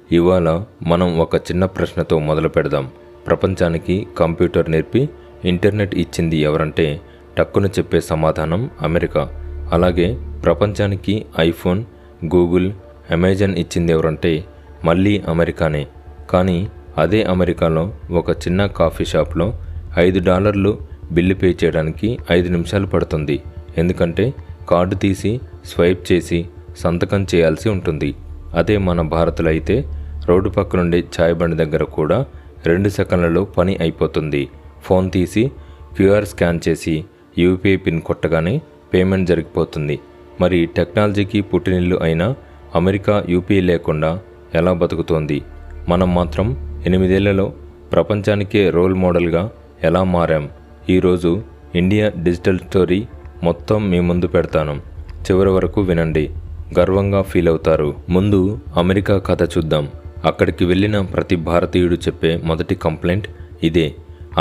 ఇవాళ మనం ఒక చిన్న ప్రశ్నతో మొదలు పెడదాం. ప్రపంచానికి కంప్యూటర్ నేర్పి ఇంటర్నెట్ ఇచ్చింది ఎవరంటే టక్కున చెప్పే సమాధానం అమెరికా. అలాగే ప్రపంచానికి ఐఫోన్, గూగుల్, అమెజాన్ ఇచ్చింది ఎవరంటే మళ్ళీ అమెరికానే. కానీ అదే అమెరికాలో ఒక చిన్న కాఫీ షాప్లో $5 బిల్లు పే చేయడానికి 5 నిమిషాలు పడుతుంది. ఎందుకంటే కార్డు తీసి స్వైప్ చేసి సంతకం చేయాల్సి ఉంటుంది. అదే మన భారత్లో అయితే రోడ్డు పక్క నుండి ఛాయ్ బండి దగ్గర కూడా 2 సెకండ్లలో పని అయిపోతుంది. ఫోన్ తీసి క్యూఆర్ స్కాన్ చేసి యూపీఐ పిన్ కొట్టగానే పేమెంట్ జరిగిపోతుంది. మరి టెక్నాలజీకి పుట్టినిల్లు అయిన అమెరికా యూపీఐ లేకుండా ఎలా బతుకుతోంది? మనం మాత్రం 8 ఏళ్లలో ప్రపంచానికే రోల్ మోడల్గా ఎలా మారాం? ఈరోజు ఇండియా డిజిటల్ స్టోరీ మొత్తం మీ ముందు పెడతాను. చివరి వరకు వినండి, గర్వంగా ఫీల్ అవుతారు. ముందు అమెరికా కథ చూద్దాం. అక్కడికి వెళ్ళిన ప్రతి భారతీయుడు చెప్పే మొదటి కంప్లైంట్ ఇదే: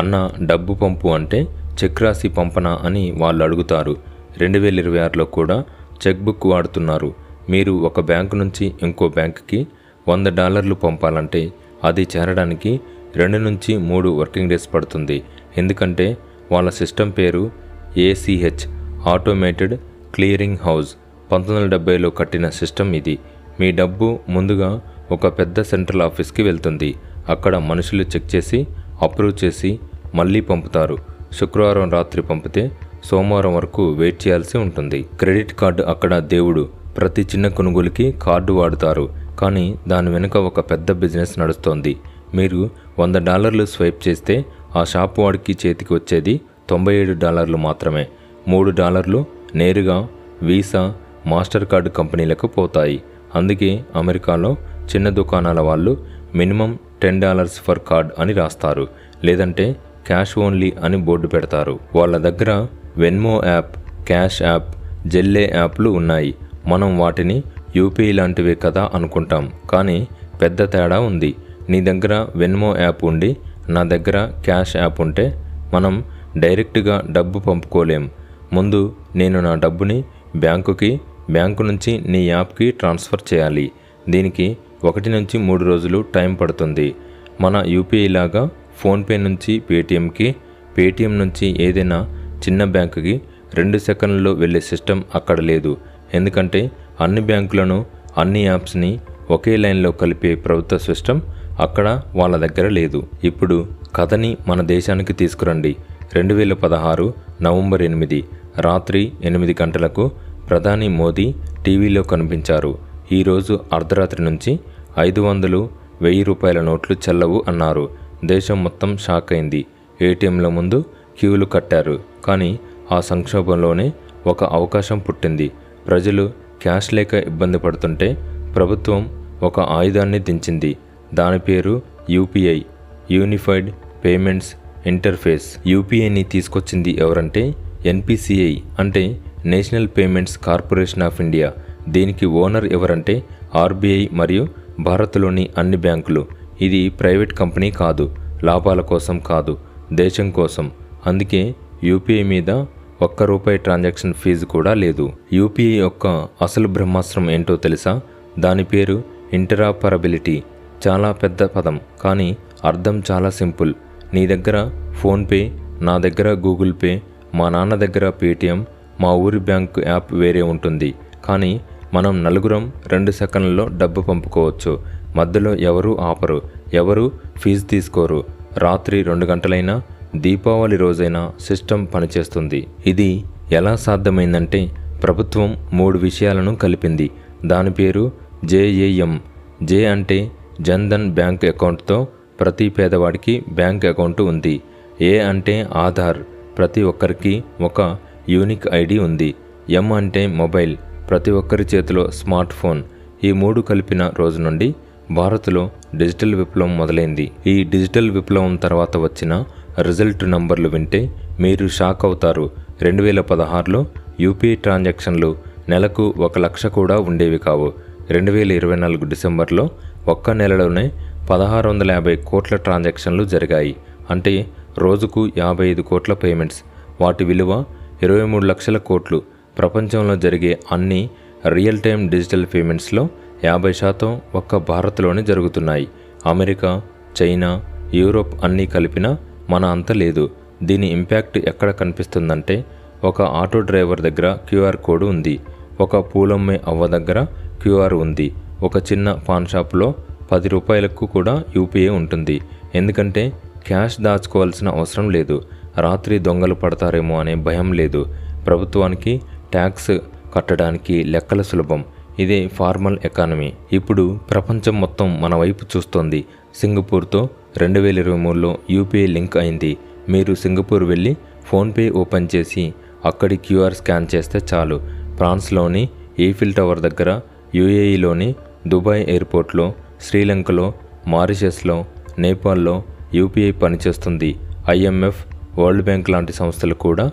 అన్న డబ్బు పంపు అంటే చెక్ రాసి పంపనా అని వాళ్ళు అడుగుతారు. 2026లో కూడా చెక్ బుక్ వాడుతున్నారు. మీరు ఒక బ్యాంకు నుంచి ఇంకో బ్యాంకుకి $100 పంపాలంటే అది చేరడానికి 2 నుంచి 3 వర్కింగ్ డేస్ పడుతుంది. ఎందుకంటే వాళ్ళ సిస్టమ్ పేరు ACH, ఆటోమేటెడ్ క్లియరింగ్ హౌస్. 1970లో కట్టిన సిస్టమ్ ఇది. మీ డబ్బు ముందుగా ఒక పెద్ద సెంట్రల్ ఆఫీస్కి వెళ్తుంది. అక్కడ మనుషులు చెక్ చేసి అప్రూవ్ చేసి మళ్ళీ పంపుతారు. శుక్రవారం రాత్రి పంపితే సోమవారం వరకు వెయిట్ చేయాల్సి ఉంటుంది. క్రెడిట్ కార్డు అక్కడ దేవుడు. ప్రతి చిన్న కొనుగోలుకి కార్డు వాడుతారు. కానీ దాని వెనుక ఒక పెద్ద బిజినెస్ నడుస్తోంది. మీరు $100 స్వైప్ చేస్తే ఆ షాప్ వాడికి చేతికి వచ్చేది $97 మాత్రమే. $3 నేరుగా వీసా, మాస్టర్ కార్డు కంపెనీలకు పోతాయి. అందుకే అమెరికాలో చిన్న దుకాణాల వాళ్ళు మినిమం $10 ఫర్ కార్డ్ అని రాస్తారు. లేదంటే క్యాష్ ఓన్లీ అని బోర్డు పెడతారు. వాళ్ళ దగ్గర వెన్మో యాప్, క్యాష్ యాప్, జెల్లే యాప్లు ఉన్నాయి. మనం వాటిని యూపీఐ లాంటివే కదా అనుకుంటాం. కానీ పెద్ద తేడా ఉంది. నీ దగ్గర వెన్మో యాప్ ఉండి నా దగ్గర క్యాష్ యాప్ ఉంటే మనం డైరెక్ట్గా డబ్బు పంపుకోలేం. ముందు నేను నా డబ్బుని బ్యాంకు నుంచి నీ యాప్కి ట్రాన్స్ఫర్ చేయాలి. దీనికి 1 నుంచి 3 రోజులు టైం పడుతుంది. మన యూపీఐ లాగా ఫోన్పే నుంచి పేటీఎంకి, పేటీఎం నుంచి ఏదైనా చిన్న బ్యాంకుకి 2 సెకండ్లలో వెళ్ళే సిస్టమ్ అక్కడ లేదు. ఎందుకంటే అన్ని బ్యాంకులను, అన్ని యాప్స్ని ఒకే లైన్లో కలిపే ప్రభుత్వ సిస్టమ్ అక్కడ వాళ్ళ దగ్గర లేదు. ఇప్పుడు కథని మన దేశానికి తీసుకురండి. 2016 నవంబర్ 8 రాత్రి 8 గంటలకు ప్రధాని మోదీ టీవీలో కనిపించారు. ఈరోజు అర్ధరాత్రి నుంచి 500, ₹1000 నోట్లు చెల్లవు అన్నారు. దేశం మొత్తం షాక్ అయింది. ఏటీఎంల ముందు క్యూలు కట్టారు. కానీ ఆ సంక్షోభంలోనే ఒక అవకాశం పుట్టింది. ప్రజలు క్యాష్ లేక ఇబ్బంది పడుతుంటే ప్రభుత్వం ఒక ఆయుధాన్ని దించింది. దాని పేరు యూపీఐ, యూనిఫైడ్ పేమెంట్స్ ఇంటర్ఫేస్. యూపీఐని తీసుకొచ్చింది ఎవరంటే ఎన్పిసిఐ, అంటే national payments corporation of India. దీనికి ఓనర్ ఎవరంటే ఆర్బీఐ మరియు భారత్లోని అన్ని బ్యాంకులు. ఇది ప్రైవేట్ కంపెనీ కాదు, లాభాల కోసం కాదు, దేశం కోసం. అందుకే యూపీఐ మీద ₹1 ట్రాన్సాక్షన్ ఫీజు కూడా లేదు. యూపీఐ యొక్క అసలు బ్రహ్మాస్త్రం ఏంటో తెలుసా? దాని పేరు ఇంటరాపరబిలిటీ. చాలా పెద్ద పదం, కానీ అర్థం చాలా సింపుల్. నీ దగ్గర ఫోన్పే, నా దగ్గర గూగుల్ పే, మా నాన్న దగ్గర పేటీఎం, మా ఊరి బ్యాంకు యాప్ వేరే ఉంటుంది. కానీ మనం నలుగురం 2 సెకండ్లలో డబ్బు పంపుకోవచ్చు. మధ్యలో ఎవరూ ఆపరు, ఎవరు ఫీజు తీసుకోరు. రాత్రి 2 గంటలైనా, దీపావళి రోజైనా సిస్టమ్ పనిచేస్తుంది. ఇది ఎలా సాధ్యమైందంటే ప్రభుత్వం 3 విషయాలను కలిపింది. దాని పేరు JAM. జే అంటే జన్ధన్ బ్యాంక్ అకౌంట్తో ప్రతి పేదవాడికి బ్యాంక్ అకౌంట్ ఉంది. ఏ అంటే ఆధార్, ప్రతి ఒక్కరికి ఒక యూనిక్ ఐడి ఉంది. M అంటే మొబైల్, ప్రతి ఒక్కరి చేతిలో స్మార్ట్ ఫోన్. ఈ 3 కలిపిన రోజు నుండి భారత్లో డిజిటల్ విప్లవం మొదలైంది. ఈ డిజిటల్ విప్లవం తర్వాత వచ్చిన రిజల్ట్ నంబర్లు వింటే మీరు షాక్ అవుతారు. 2016లో యూపీఐ ట్రాన్సాక్షన్లు నెలకు 1 లక్ష కూడా ఉండేవి కావు. 2024 డిసెంబర్లో ఒక్క నెలలోనే 1650 కోట్ల ట్రాన్సాక్షన్లు జరిగాయి. అంటే రోజుకు 55 కోట్ల పేమెంట్స్. వాటి విలువ 23 లక్షల కోట్లు. ప్రపంచంలో జరిగే అన్ని రియల్ టైం డిజిటల్ పేమెంట్స్లో 50% ఒక్క భారత్లోనే జరుగుతున్నాయి. అమెరికా, చైనా, యూరోప్ అన్నీ కలిపినా మన అంత లేదు. దీని ఇంపాక్ట్ ఎక్కడ కనిపిస్తుందంటే, ఒక ఆటో డ్రైవర్ దగ్గర క్యూఆర్ కోడ్ ఉంది, ఒక పూలమ్మే అవ్వ దగ్గర క్యూఆర్ ఉంది, ఒక చిన్న పాన్ షాప్లో 10 రూపాయలకు కూడా యూపీఐ ఉంటుంది. ఎందుకంటే క్యాష్ దాచుకోవాల్సిన అవసరం లేదు. రాత్రి దొంగలు పడతారేమో అనే భయం లేదు. ప్రభుత్వానికి ట్యాక్స్ కట్టడానికి లెక్కలు సులభం. ఇదే ఫార్మల్ ఎకానమీ. ఇప్పుడు ప్రపంచం మొత్తం మన వైపు చూస్తోంది. సింగపూర్తో 2023లో యూపీఐ లింక్ అయింది. మీరు సింగపూర్ వెళ్ళి ఫోన్పే ఓపెన్ చేసి అక్కడి క్యూఆర్ స్కాన్ చేస్తే చాలు. ఫ్రాన్స్లోని ఈఫిల్ టవర్ దగ్గర, యూఏఈలోని దుబాయ్ ఎయిర్పోర్ట్లో, శ్రీలంకలో, మారిషస్లో, నేపాల్లో యూపీఐ పనిచేస్తుంది. IMF, వరల్డ్ బ్యాంక్ లాంటి సంస్థలు కూడా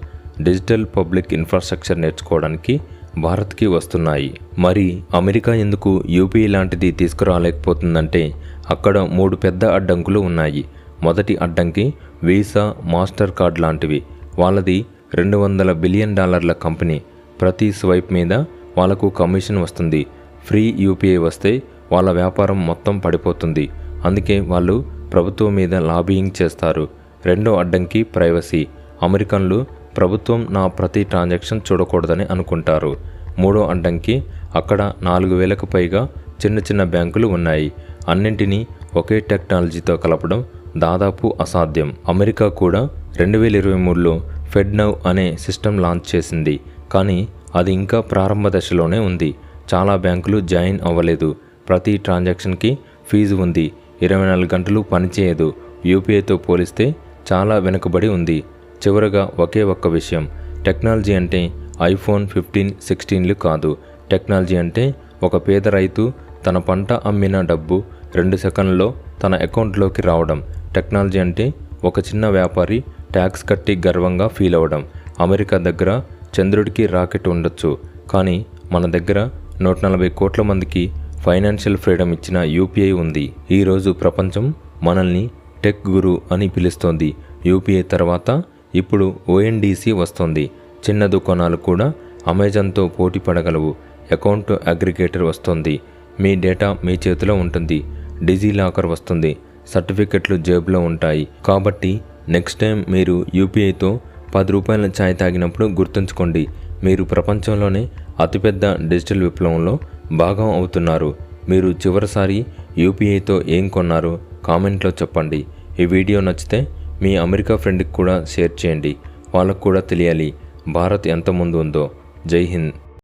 డిజిటల్ పబ్లిక్ ఇన్ఫ్రాస్ట్రక్చర్ నేర్చుకోవడానికి భారత్కి వస్తున్నాయి. మరి అమెరికా ఎందుకు యూపీఐ లాంటిది తీసుకురాలేకపోతుందంటే, అక్కడ 3 పెద్ద అడ్డంకులు ఉన్నాయి. మొదటి అడ్డంకి వీసా, మాస్టర్ కార్డ్ లాంటివి. వాళ్ళది $200 బిలియన్ కంపెనీ. ప్రతి స్వైప్ మీద వాళ్ళకు కమిషన్ వస్తుంది. ఫ్రీ యూపీఐ వస్తే వాళ్ళ వ్యాపారం మొత్తం పడిపోతుంది. అందుకే వాళ్ళు ప్రభుత్వం మీద లాబియింగ్ చేస్తారు. రెండో అడ్డంకి ప్రైవసీ. అమెరికన్లు ప్రభుత్వం నా ప్రతి ట్రాన్సాక్షన్ చూడకూడదని అనుకుంటారు. మూడో అడ్డంకి, అక్కడ 4000కు పైగా చిన్న చిన్న బ్యాంకులు ఉన్నాయి. అన్నింటినీ ఒకే టెక్నాలజీతో కలపడం దాదాపు అసాధ్యం. అమెరికా కూడా 2023లో ఫెడ్నవ్ అనే సిస్టమ్ లాంచ్ చేసింది. కానీ అది ఇంకా ప్రారంభ దశలోనే ఉంది. చాలా బ్యాంకులు జాయిన్ అవ్వలేదు. ప్రతి ట్రాన్సాక్షన్కి ఫీజు ఉంది. 24 గంటలు పనిచేయదు. యూపీఐతో పోలిస్తే చాలా వెనుకబడి ఉంది. చివరగా ఒకే ఒక్క విషయం, టెక్నాలజీ అంటే iPhone 15, 16లు కాదు. టెక్నాలజీ అంటే ఒక పేద రైతు తన పంట అమ్మిన డబ్బు 2 సెకన్లలో తన అకౌంట్లోకి రావడం. టెక్నాలజీ అంటే ఒక చిన్న వ్యాపారి ట్యాక్స్ కట్టి గర్వంగా ఫీల్ అవ్వడం. అమెరికా దగ్గర చంద్రుడికి రాకెట్ ఉండొచ్చు, కానీ మన దగ్గర 140 కోట్ల మందికి ఫైనాన్షియల్ ఫ్రీడమ్ ఇచ్చిన యూపీఐ ఉంది. ఈరోజు ప్రపంచం మనల్ని టెక్ గురు అని పిలుస్తోంది. యూపీఐ తర్వాత ఇప్పుడు ONDC వస్తుంది. చిన్న దుకాణాలు కూడా అమెజాన్తో పోటీ పడగలవు. అకౌంట్ అగ్రిగేటర్ వస్తుంది. మీ డేటా మీ చేతిలో ఉంటుంది. డిజిలాకర్ వస్తుంది. సర్టిఫికెట్లు జేబులో ఉంటాయి. కాబట్టి నెక్స్ట్ టైం మీరు యూపీఐతో 10 రూపాయల ఛాయ్ తాగినప్పుడు గుర్తుంచుకోండి, మీరు ప్రపంచంలోనే అతిపెద్ద డిజిటల్ విప్లవంలో భాగం అవుతున్నారు. మీరు చివరిసారి యూపీఐతో ఏం కొన్నారు కామెంట్లో చెప్పండి. ఈ వీడియో నచ్చితే మీ అమెరికా ఫ్రెండ్కి కూడా షేర్ చేయండి. వాళ్ళకు కూడా తెలియాలి భారత్ ఎంత ముందు ఉందో. జై హింద్.